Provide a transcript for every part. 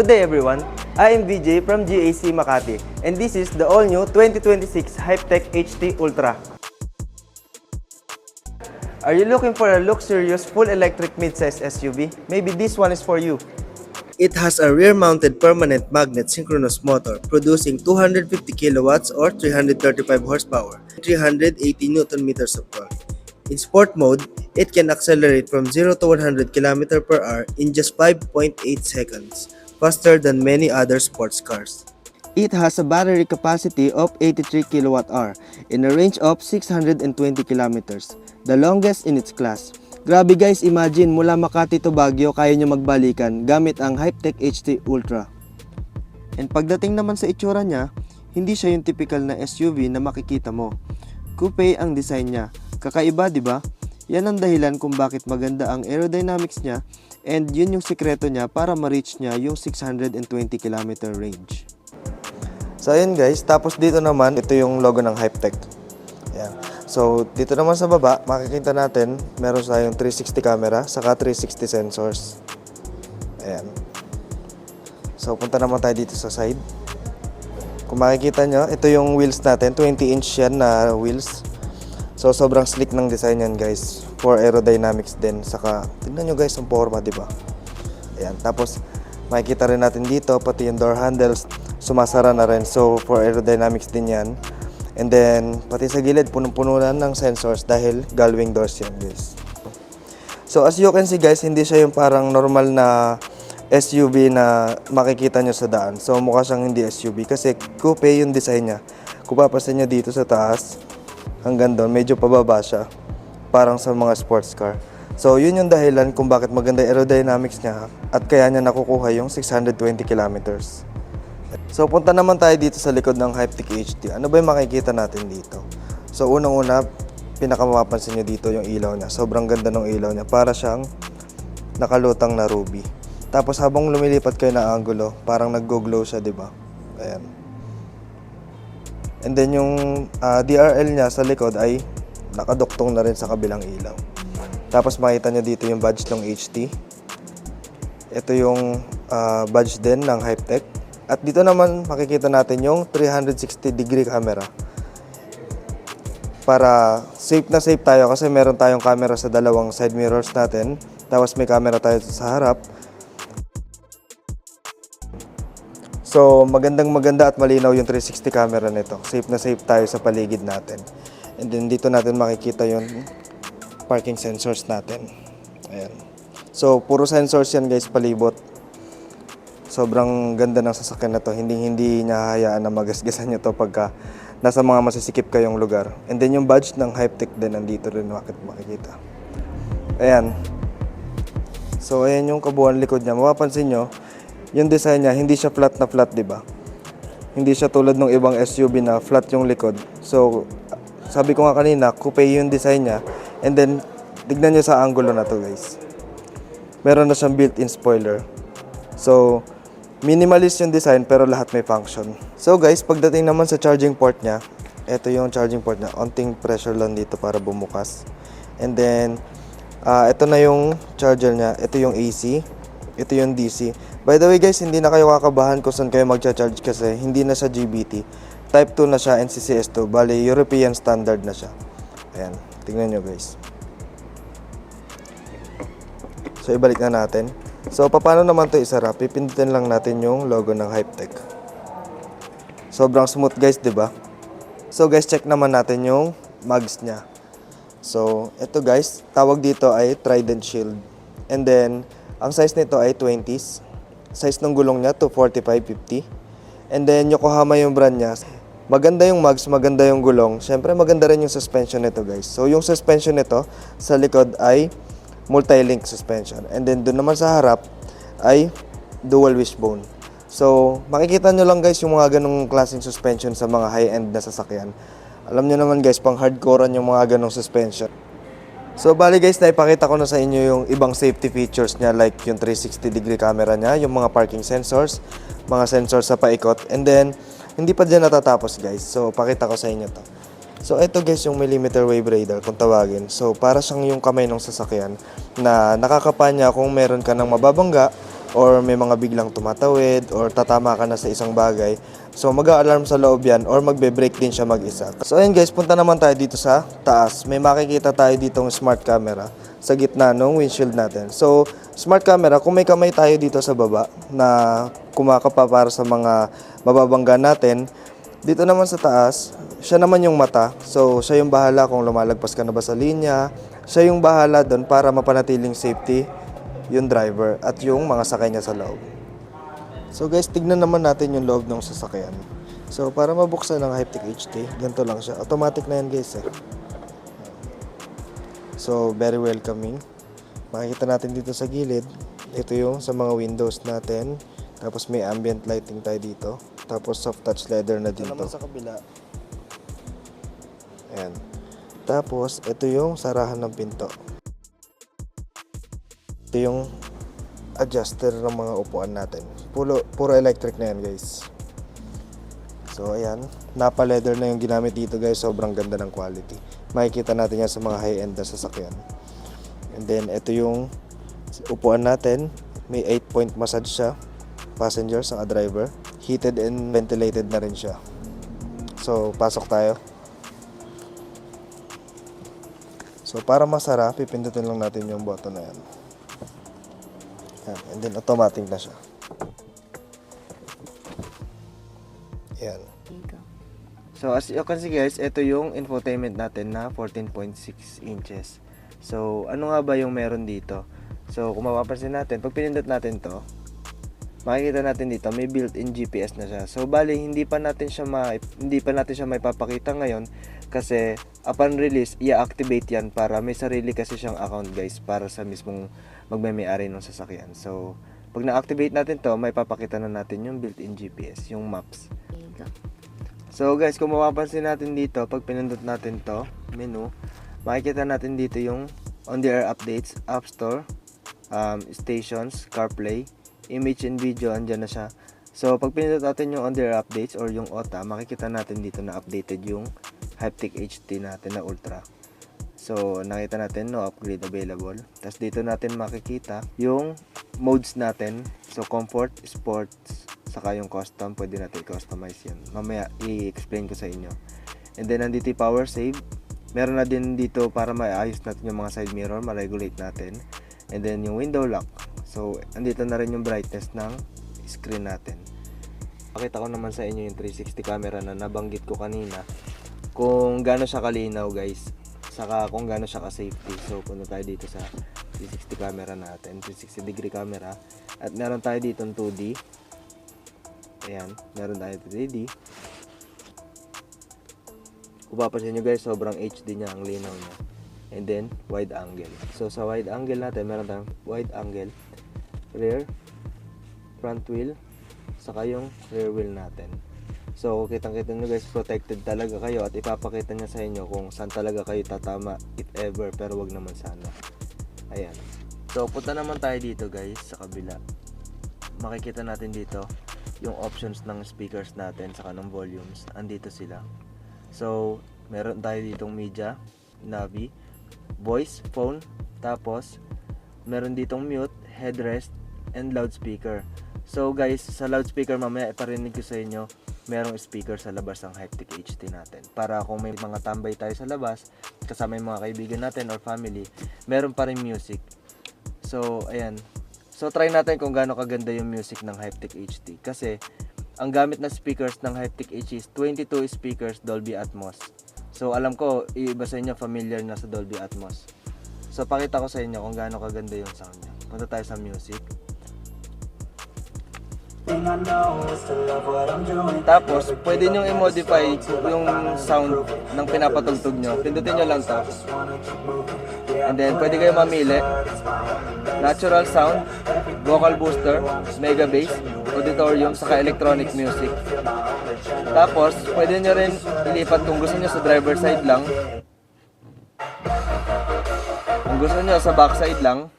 Good day everyone, I am VJ from GAC Makati and this is the all-new 2026 Hypetech HT Ultra. Are you looking for a luxurious full electric midsize SUV? Maybe this one is for you. It has a rear-mounted permanent magnet synchronous motor producing 250 kilowatts or 335 horsepower, 380 Newton meters of torque. In sport mode, it can accelerate from 0 to 100 km per hour in just 5.8 seconds, faster than many other sports cars. It has a battery capacity of 83 kWh and a range of 620 kilometers, the longest in its class. Grabe guys, imagine mula Makati to Baguio kaya nyo magbalikan gamit ang Hypetech HT Ultra. And pagdating naman sa itsura niya, hindi siya yung typical na SUV na makikita mo. Coupe ang design niya. Kakaiba, di ba? Yan ang dahilan kung bakit maganda ang aerodynamics niya and yun yung sekreto niya para ma-reach niya yung 620 km range. So ayun guys, tapos dito naman, ito yung logo ng Hypetech. Ayan. So dito naman sa baba, makikita natin, meron tayong 360 camera, saka 360 sensors. Ayan. So punta naman tayo dito sa side. Kung makikita nyo, ito yung wheels natin, 20-inch yan na wheels. So sobrang slick ng design yan guys, for aerodynamics din. Saka, tignan nyo guys ang forma, diba? Ayan, tapos makikita rin natin dito, pati yung door handles, sumasara na rin. So for aerodynamics din yan. And then, pati sa gilid, punong-puno na ng sensors dahil galwing doors yan guys. So as you can see guys, hindi siya yung parang normal na SUV na makikita nyo sa daan. So mukha siyang hindi SUV kasi coupe yung design niya. Kung papasin nyo dito sa taas, hanggang doon, medyo pababa siya. Parang sa mga sports car. So yun yung dahilan kung bakit maganda aerodynamics niya at kaya niya nakukuha yung 620 kilometers. So punta naman tayo dito sa likod ng Hypetech HT. Ano ba yung makikita natin dito? So unang-una, pinakamapapansin nyo dito yung ilaw niya. Sobrang ganda ng ilaw niya. Para siyang nakalutang na ruby. Tapos habang lumilipat kayo na angulo, parang nag-glow siya, di ba? Ayan. And then yung DRL niya sa likod ay nakaduktong na rin sa kabilang ilaw. Tapos makita nyo dito yung badge ng HT. Ito yung badge din ng Hypetech. At dito naman makikita natin yung 360 degree camera. Para safe na safe tayo kasi meron tayong camera sa dalawang side mirrors natin. Tapos may camera tayo sa harap. So magandang maganda at malinaw yung 360 camera nito. Safe na safe tayo sa paligid natin. And then dito natin makikita yung parking sensors natin. Ayan. So puro sensors yan guys, palibot. Sobrang ganda ng sasakyan na to. Hindi niya hayaan na magasgasan nyo to pagka nasa mga masisikip kayong lugar. And then yung badge ng Hypetech din nandito rin makikita. Ayan. So ayan yung kabuuan likod niya. Mapapansin nyo, yung design niya, hindi siya flat na flat, di ba? Hindi siya tulad ng ibang SUV na flat yung likod. So, sabi ko nga kanina, coupe yung design niya. And then, tignan niyo sa angulo na to, guys. Meron na siyang built-in spoiler. So, minimalist yung design pero lahat may function. So, guys, pagdating naman sa charging port niya, ito yung charging port niya. Onting pressure lang dito para bumukas. And then, ito na yung charger niya. Ito yung AC. Ito yung DC. By the way guys, hindi na kayo kakabahan kung saan kayo magcha-charge kasi hindi na siya GBT. Type 2 na siya, NCCS2. Bali, European standard na siya. Ayan, tingnan nyo guys. So, ibalik na natin. So, paano naman ito isara? Pipindutin lang natin yung logo ng Hypetech. Sobrang smooth guys, diba? So guys, check naman natin yung mags niya. So, ito guys, tawag dito ay Trident Shield. And then, ang size nito ay 20s. Size ng gulong niya to 45-50. And then Yokohama yung brand niya. Maganda yung mags, maganda yung gulong. Siyempre maganda rin yung suspension nito guys. So yung suspension nito sa likod ay multi-link suspension. And then doon naman sa harap ay dual wishbone. So makikita nyo lang guys yung mga ganong klaseng suspension sa mga high-end na sasakyan. Alam nyo naman guys, pang hardcore yung mga ganong suspension. So bali guys, naipakita ko na sa inyo yung ibang safety features niya like yung 360 degree camera niya, yung mga parking sensors, mga sensors sa paikot, and then hindi pa dyan natatapos guys. So pakita ko sa inyo to. So ito guys yung millimeter wave radar kung tawagin. So para siyang yung kamay ng sasakyan na nakakapanya kung meron ka ng mababangga or may mga biglang tumatawid or tatama ka na sa isang bagay. So mag-a-alarm sa loob yan or magbe-brake din siya mag-isa. So ayun guys, punta naman tayo dito sa taas. May makikita tayo ditong smart camera sa gitna ng windshield natin. So smart camera, kung may kamay tayo dito sa baba na kumakapa para sa mga mababangga natin, dito naman sa taas, siya naman yung mata. So siya yung bahala kung lumalagpas ka na ba sa linya. Siya yung bahala doon para mapanatiling safety yung driver at yung mga sakay niya sa loob. So guys, tignan naman natin yung loob ng sasakyan. So para mabuksan ng Hyptech HT, ganito lang siya. Automatic na yan guys eh. So very welcoming. Makikita natin dito sa gilid, ito yung sa mga windows natin. Tapos may ambient lighting tayo dito. Tapos soft touch leather na dito. Ito naman sa kabila. Ayan. Tapos ito yung sarahan ng pinto. Ito yung adjuster ng mga upuan natin. Puro electric na yan guys. So ayan, Napa leather na yung ginamit dito guys. Sobrang ganda ng quality. Makikita natin yan sa mga high-end na sasakyan. And then ito yung upuan natin. May 8-point massage siya. Passenger sa driver. Heated and ventilated na rin siya. So pasok tayo. So para masara, pipindutin lang natin yung button na yan. And then automatic na siya. Yan. So as you can see guys, ito yung infotainment natin na 14.6 inches. So ano nga ba yung meron dito? So kung mapapansin natin, pag pinindot natin to, makikita natin dito may built-in GPS na siya. So bali hindi pa natin siya maipapakita ngayon kasi upon release i-activate yan para may sarili kasi siyang account guys para sa mismong magmay-ari ng sasakyan. So pag na-activate natin to, may papakita na natin yung built-in GPS, yung maps. So guys, kung mapapansin natin dito, pag pinindot natin to menu, makikita natin dito yung on-the-air updates, App Store, stations, CarPlay, image and video, andyan na siya. So pag pinindot natin yung on-the-air updates or yung OTA, makikita natin dito na updated yung Hyptech HT natin na Ultra. So nakita natin no upgrade available. Tapos dito natin makikita yung modes natin. So comfort, sports, saka yung custom, pwede natin customize yan. Mamaya i-explain ko sa inyo. And then nandito yung power save. Meron na din dito para maayos natin yung mga side mirror, ma-regulate natin. And then yung window lock. So andito na rin yung brightness ng screen natin. Pakita ko naman sa inyo yung 360 camera na nabanggit ko kanina. Kung gaano siya kalinaw guys. Saka kung gaano siya ka-safety. So punta tayo dito sa 360 camera natin, 360 degree camera. At meron tayo dito 2D. Ayan, meron tayo 3D. Kung papansin nyo guys, sobrang HD niya, ang linaw niya. And then, wide angle. So sa wide angle natin, meron tayong wide angle, rear, front wheel, saka yung rear wheel natin. So kitang-kita nyo guys, protected talaga kayo at ipapakita niya sa inyo kung saan talaga kayo tatama if ever, pero wag naman sana. Ayan. So punta naman tayo dito guys sa kabila. Makikita natin dito yung options ng speakers natin saka ng volumes. Andito sila. So meron tayo ditong media, navi, voice, phone, tapos meron ditong mute, headrest, and loudspeaker. So guys, sa loudspeaker mamaya iparinig ko sa inyo, merong speaker sa labas ng Hyptech HT natin. Para kung may mga tambay tayo sa labas, kasama yung mga kaibigan natin or family, meron pa rin music. So, ayan. So, try natin kung gaano kaganda yung music ng Hyptech HT. Kasi, ang gamit na speakers ng Hyptech HT is 22 speakers Dolby Atmos. So, alam ko, iba sa inyo familiar na sa Dolby Atmos. So, pakita ko sa inyo kung gaano kaganda yung sound niya. Punta tayo sa music. Tapos, pwede nyo i-modify yung sound ng pinapatugtog nyo. Pindutin nyo lang to. And then, pwede kayo mamili. Natural sound, vocal booster, mega bass, auditorium, saka electronic music. Tapos, pwede nyo rin ilipat kung gusto nyo sa driver side lang. Kung gusto nyo sa back side lang.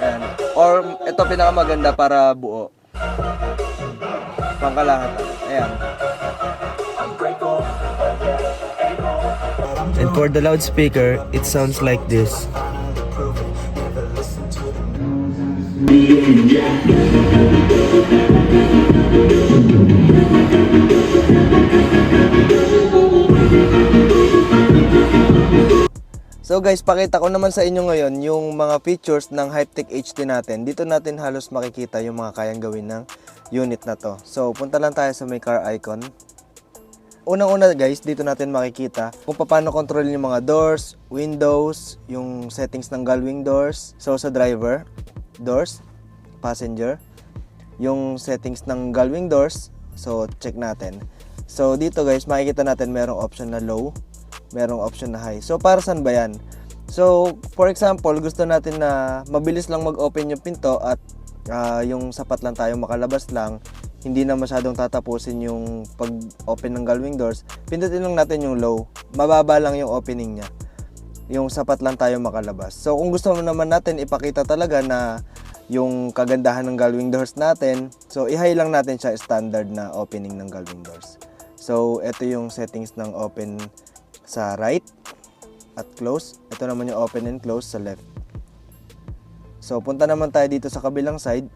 Ayan. Or ito pinakamaganda para buo. Pangkalahatan. Ayan. And for the loudspeaker, it sounds like this. So guys, pakita ko naman sa inyo ngayon yung mga features ng Hypetech HD natin. Dito natin halos makikita yung mga kayang gawin ng unit na to. So punta lang tayo sa may car icon. Unang-una guys, dito natin makikita kung paano control yung mga doors, windows, yung settings ng gullwing doors. So sa driver, doors, passenger, yung settings ng gullwing doors. So check natin. So dito guys, makikita natin merong option na low, merong option na high. So para saan ba yan? So for example, gusto natin na mabilis lang mag-open yung pinto at yung sapat lang tayo makalabas lang, hindi na masyadong tatapusin yung pag-open ng gullwing doors, pindutin lang natin yung low. Mababa lang yung opening niya. Yung sapat lang tayo makalabas. So kung gusto naman natin ipakita talaga na yung kagandahan ng gullwing doors natin, so i-high lang natin siya standard na opening ng gullwing doors. So ito yung settings ng open sa right at close. Ito naman yung open and close sa left. So punta naman tayo dito sa kabilang side.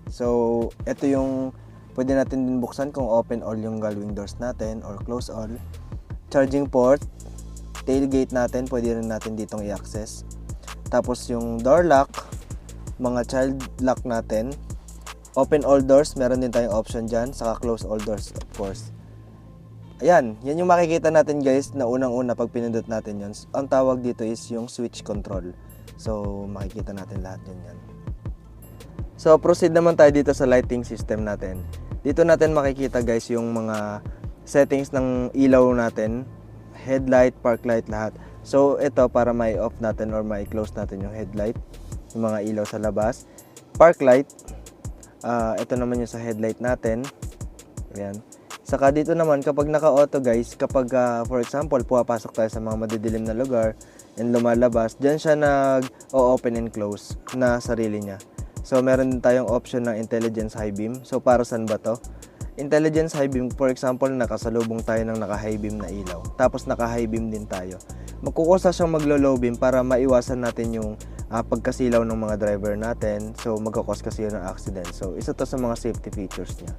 So ito yung pwede natin din buksan kung open all yung gullwing doors natin or close all. Charging port, tailgate natin, pwede rin natin ditong i-access. Tapos yung door lock, mga child lock natin. Open all doors, meron din tayong option dyan. Saka close all doors of course. Ayan, yan yung makikita natin guys na unang-una pag pinindot natin yun. Ang tawag dito is yung switch control. So makikita natin lahat yun yan. So proceed naman tayo dito sa lighting system natin. Dito natin makikita guys yung mga settings ng ilaw natin. Headlight, park light, lahat. So ito para may off natin or may close natin yung headlight. Yung mga ilaw sa labas. Park light. Ito naman yung sa headlight natin. Ayan. Saka dito naman kapag naka-auto guys, kapag for example pumapasok tayo sa mga madidilim na lugar and lumalabas, dyan siya nag-open and close na sarili niya. So meron din tayong option ng intelligence high beam. So para saan ba to? Intelligence high beam, for example, nakasalubong tayo ng naka-high beam na ilaw. Tapos naka-high beam din tayo. Magkukusa siyang maglo-low beam para maiwasan natin yung pagkasilaw ng mga driver natin. So magkakos kasi yun ng accident. So isa to sa mga safety features niya.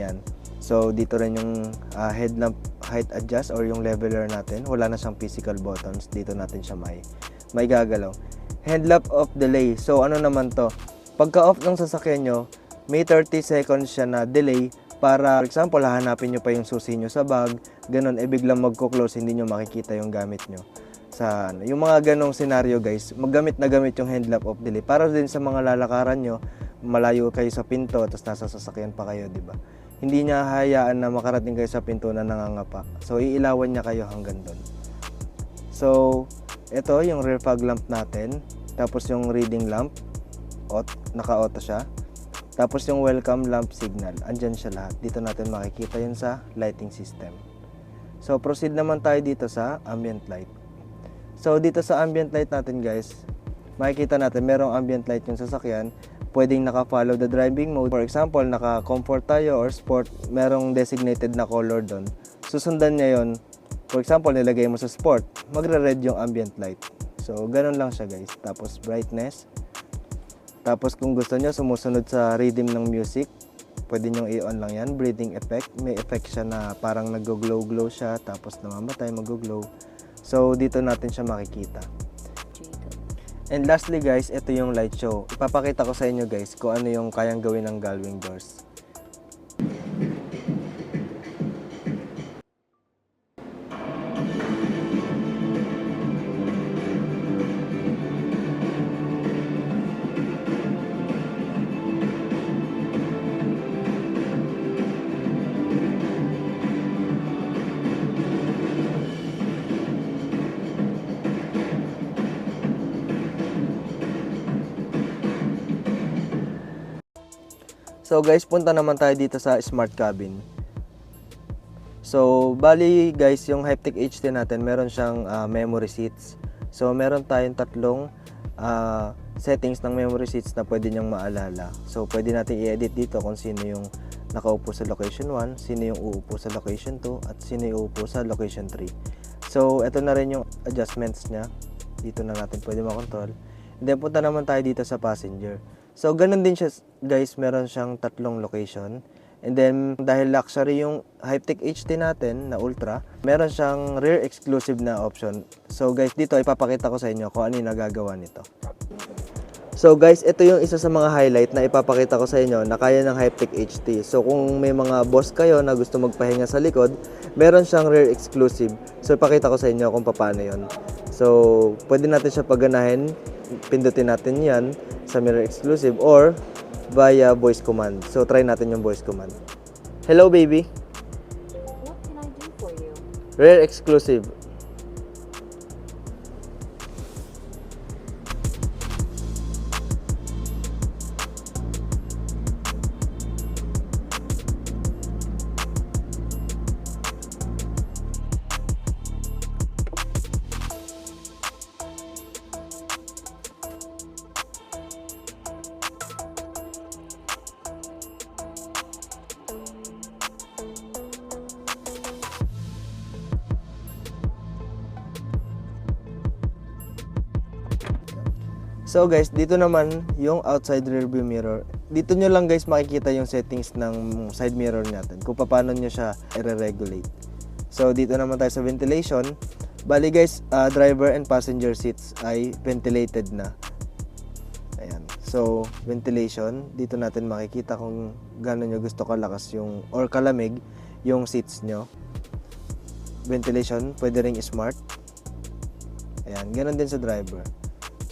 Yan. So dito rin yung headlamp height adjust or yung leveler natin. Wala na siyang physical buttons. Dito natin siya may gagalaw. Headlamp off delay. So ano naman to? Pagka off ng sasakyan nyo, may 30 seconds siya na delay para for example hahanapin nyo pa yung susi nyo sa bag. Ganon, biglang magko-close, hindi nyo makikita yung gamit nyo. Sa yung mga ganong scenario guys, maggamit na gamit yung headlamp off delay para din sa mga lalakaran nyo, malayo kayo sa pinto tapos nasa sasakyan pa kayo, di ba? Hindi niya hayaan na makarating kayo sa pinto na nangangapa. So iilawan niya kayo hanggang doon. So ito yung rear fog lamp natin. Tapos yung reading lamp, naka-auto siya. Tapos yung welcome lamp signal, andyan siya lahat. Dito natin makikita yun sa lighting system. So proceed naman tayo dito sa ambient light. So dito sa ambient light natin guys, makikita natin merong ambient light yung sasakyan. Pwedeng naka-follow the driving mode. For example, naka-comfort tayo or sport, merong designated na color doon. Susundan niya yon. For example, nilagay mo sa sport, magre-red yung ambient light. So, ganun lang siya guys. Tapos brightness. Tapos kung gusto nyo sumusunod sa rhythm ng music, pwede nyo i-on lang yan. Breathing effect. May effect siya na parang nag-glow-glow siya. Tapos namamatay, mag-glow. So, dito natin siya makikita. And lastly guys, ito yung light show. Ipapakita ko sa inyo guys kung ano yung kayang gawin ng gullwing doors. So guys, punta naman tayo dito sa smart cabin. So bali guys, yung Hypetech HD natin, meron siyang memory seats. So meron tayong tatlong settings ng memory seats na pwede niyang maalala. So pwede natin i-edit dito kung sino yung nakaupo sa location 1, sino yung uupo sa location 2, at sino yung uupo sa location 3. So ito na rin yung adjustments niya. Dito na natin pwede makontrol. And then punta naman tayo dito sa passenger. So, ganun din siya, guys. Meron siyang tatlong location. And then, dahil luxury yung Hypetech HT natin na Ultra, meron siyang rear exclusive na option. So, guys, dito ipapakita ko sa inyo kung ano yung nagagawa nito. So guys, ito yung isa sa mga highlight na ipapakita ko sa inyo na kaya ng Hypetech HT. So kung may mga boss kayo na gusto magpahinga sa likod, meron siyang rear exclusive. So ipakita ko sa inyo kung paano yon. So pwede natin siya pagganahin, pindutin natin yan sa mirror exclusive or via voice command. So try natin yung voice command. Hello baby, What can I do for you? rear exclusive. So guys, dito naman yung outside rear view mirror. Dito nyo lang guys makikita yung settings ng side mirror natin kung paano nyo siya i-regulate. So dito naman tayo sa ventilation. Bali guys, driver and passenger seats ay ventilated na. Ayan. So ventilation, dito natin makikita kung gaano nyo gusto kalakas yung or kalamig yung seats nyo. Ventilation, pwede ring smart. Ayan, ganoon din sa driver.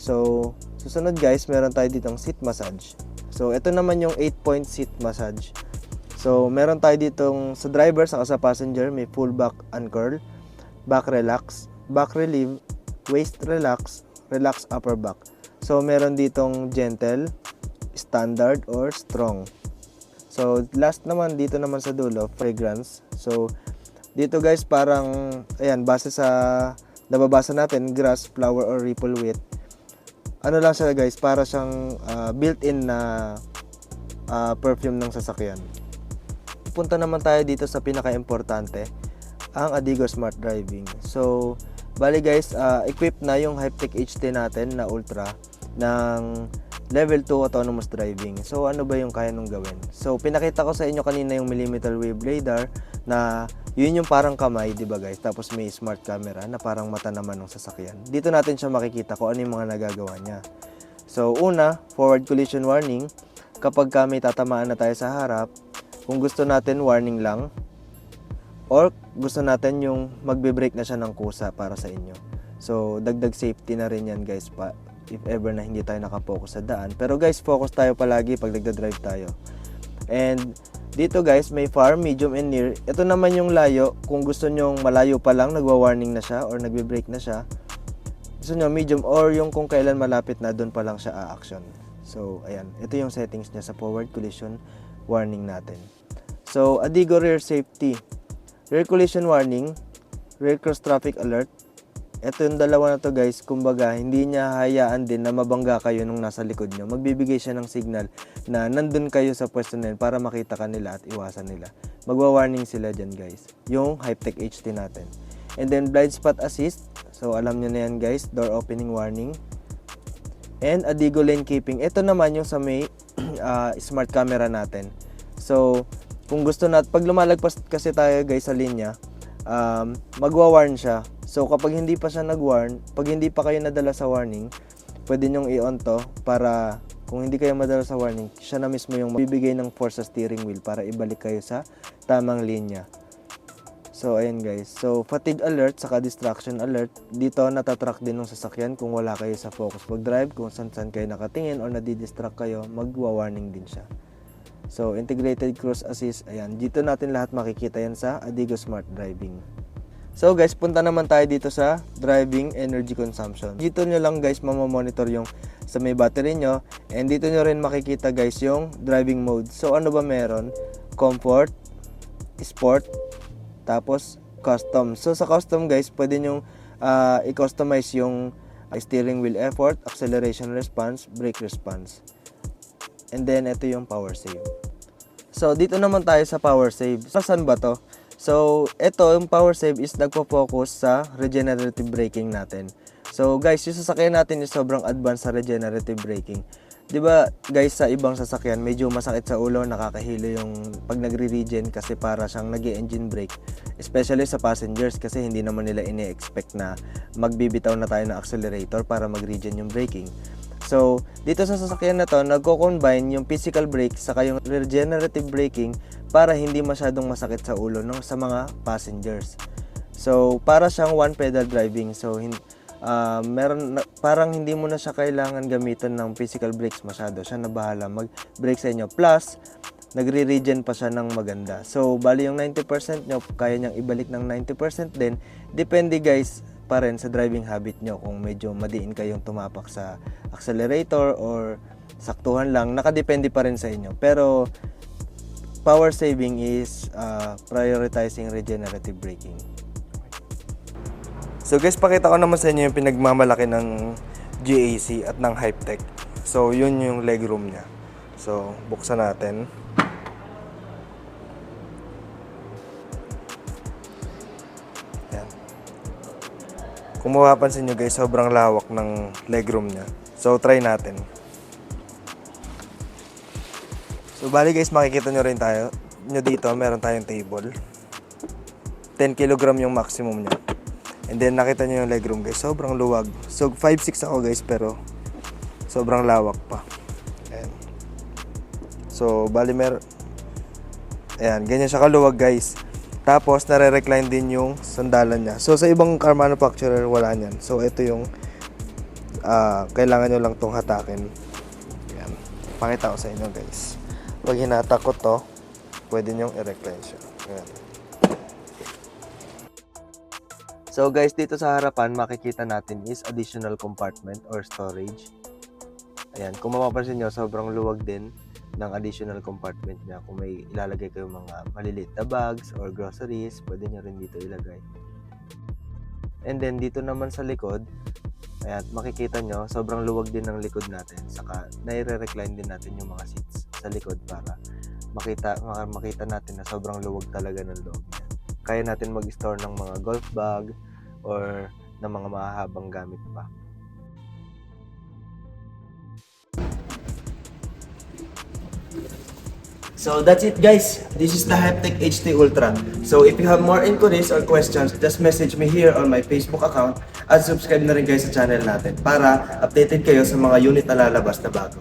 So, susunod guys, meron tayo ditong seat massage. So, ito naman yung 8-point seat massage. So, meron tayo ditong sa driver saka sa passenger, may full back uncurl, back relax, back relieve, waist relax, relax upper back. So, meron ditong gentle, standard, or strong. So, last naman, dito naman sa dulo, fragrance. So, dito guys, parang, ayan, base sa nababasa natin, grass, flower, or ripple wheat. Ano lang siya guys, para siyang built-in na perfume ng sasakyan. Punta naman tayo dito sa pinaka-importante, ang Adigo Smart Driving. So, bali guys, equipped na yung Hypetech HT natin na Ultra ng Level 2 Autonomous Driving. So, ano ba yung kaya nung gawin? So, pinakita ko sa inyo kanina yung millimeter wave radar na yun yung parang kamay, di ba guys? Tapos may smart camera na parang mata naman ng sasakyan. Dito natin siya makikita kung ano yung mga nagagawa niya. So, una, forward collision warning. Kapag may tatamaan na tayo sa harap, kung gusto natin warning lang, or gusto natin yung magbe-brake na siya ng kusa para sa inyo. So, dagdag safety na rin yan guys pa if ever na hindi tayo nakapokus sa daan. Pero guys, focus tayo palagi pag nagda-drive tayo. And dito guys, may far, medium, and near. Ito naman yung layo. Kung gusto nyong malayo pa lang, nagwa-warning na siya or nagbe-brake na siya. Gusto nyo medium or yung kung kailan malapit na, doon pa lang siya a-action. So, ayan. Ito yung settings niya sa forward collision warning natin. So, Adigo Rear Safety. Rear collision warning, rear cross traffic alert. Ito yung dalawa na to guys, kumbaga hindi niya hayaan din na mabangga kayo nung nasa likod nyo. Magbibigay siya ng signal na nandun kayo sa pwesto na yun para makita ka nila at iwasan nila. Magwa-warning sila dyan guys, yung Hypetech HT natin. And then blind spot assist, so alam nyo na yan guys, door opening warning. And Adigo lane keeping, ito naman yung sa may smart camera natin. So kung gusto natin, pag lumalagpas kasi tayo guys sa linya, magwa-warn siya. So kapag hindi pa siya nag-warn, pag hindi pa kayo nadala sa warning, pwede nyong i-on to para kung hindi kayo madala sa warning, siya na mismo yung magbibigay ng force sa steering wheel para ibalik kayo sa tamang linya. So ayan guys. So fatigue alert saka distraction alert, dito natatrack din ng sasakyan kung wala kayo sa focus pag-drive, kung saan kayo nakatingin or nadidistract kayo, magwa-warning din siya. So integrated cruise assist, ayan, dito natin lahat makikita yan sa Adigo Smart Driving. So guys, punta naman tayo dito sa driving energy consumption. Dito nyo lang guys mamamonitor yung sa may battery nyo. And dito nyo rin makikita guys yung driving mode. So ano ba meron? Comfort, Sport, tapos Custom. So sa Custom guys, pwede nyo i-customize yung steering wheel effort, acceleration response, brake response. And then ito yung power save. So dito naman tayo sa power save. Saan ba to? So, ito, yung power save is nagpo-focus sa regenerative braking natin. So, guys, yung sasakyan natin is sobrang advanced sa regenerative braking. 'Di ba guys, sa ibang sasakyan medyo masakit sa ulo, nakakahilo yung pag nagre-regen kasi para siyang nag-e-engine brake, especially sa passengers kasi hindi naman nila ini-expect na magbibitaw na tayo ng accelerator para mag-regen yung braking. So, dito sa sasakyan na to, nagko-combine yung physical brake saka yung regenerative braking para hindi masyadong masakit sa ulo sa mga passengers. So, para siyang one pedal driving. So, parang hindi mo na siya kailangan gamitan ng physical brakes masyado. Siya na bahala mag-brake sa inyo. Plus, nagre-regen pa siya ng maganda. So, bali yung 90% nyo, kaya niyang ibalik ng 90% din. Depende guys pa rin sa driving habit nyo. Kung medyo madiin kayong tumapak sa accelerator or saktuhan lang, nakadepende pa rin sa inyo. Pero, power saving is prioritizing regenerative braking. So guys, pakita ko naman sa inyo yung pinagmamalaki ng GAC at ng Hypetech. So yun yung legroom niya. So buksan natin. Yan. Kung mapapansin nyo guys, sobrang lawak ng legroom niya. So try natin. So bali guys, makikita nyo rin nyo dito, meron tayong table. 10 kg yung maximum niya. And then nakita nyo yung legroom guys, sobrang luwag. So 5'6" ako guys, pero sobrang lawak pa. Ayan. So bali ayan, ganyan siya kaluwag guys. Tapos nare-recline din yung sandalan niya. So sa ibang car manufacturer wala niyan. So ito yung kailangan nyo lang tong hatakin. Ayan. Pakita ko sa inyo guys. Pag hinatak ko to, pwede nyong i-recline siya. Ayan. So guys, dito sa harapan makikita natin is additional compartment or storage. Ayan, kung mapapansin nyo, sobrang luwag din ng additional compartment niya. Kung may ilalagay kayo mga maliliit na bags or groceries, pwede nyo rin dito ilagay. And then dito naman sa likod, ayan, makikita nyo, sobrang luwag din ng likod natin. Saka nai-recline din natin yung mga seats sa likod para makita natin na sobrang luwag talaga ng loob niya. Kaya natin mag-store ng mga golf bag or ng mga mahahabang gamit pa. So that's it guys. This is the Hypetech HT Ultra. So if you have more inquiries or questions, just message me here on my Facebook account at subscribe na rin kayo sa channel natin para updated kayo sa mga unit na lalabas na bago.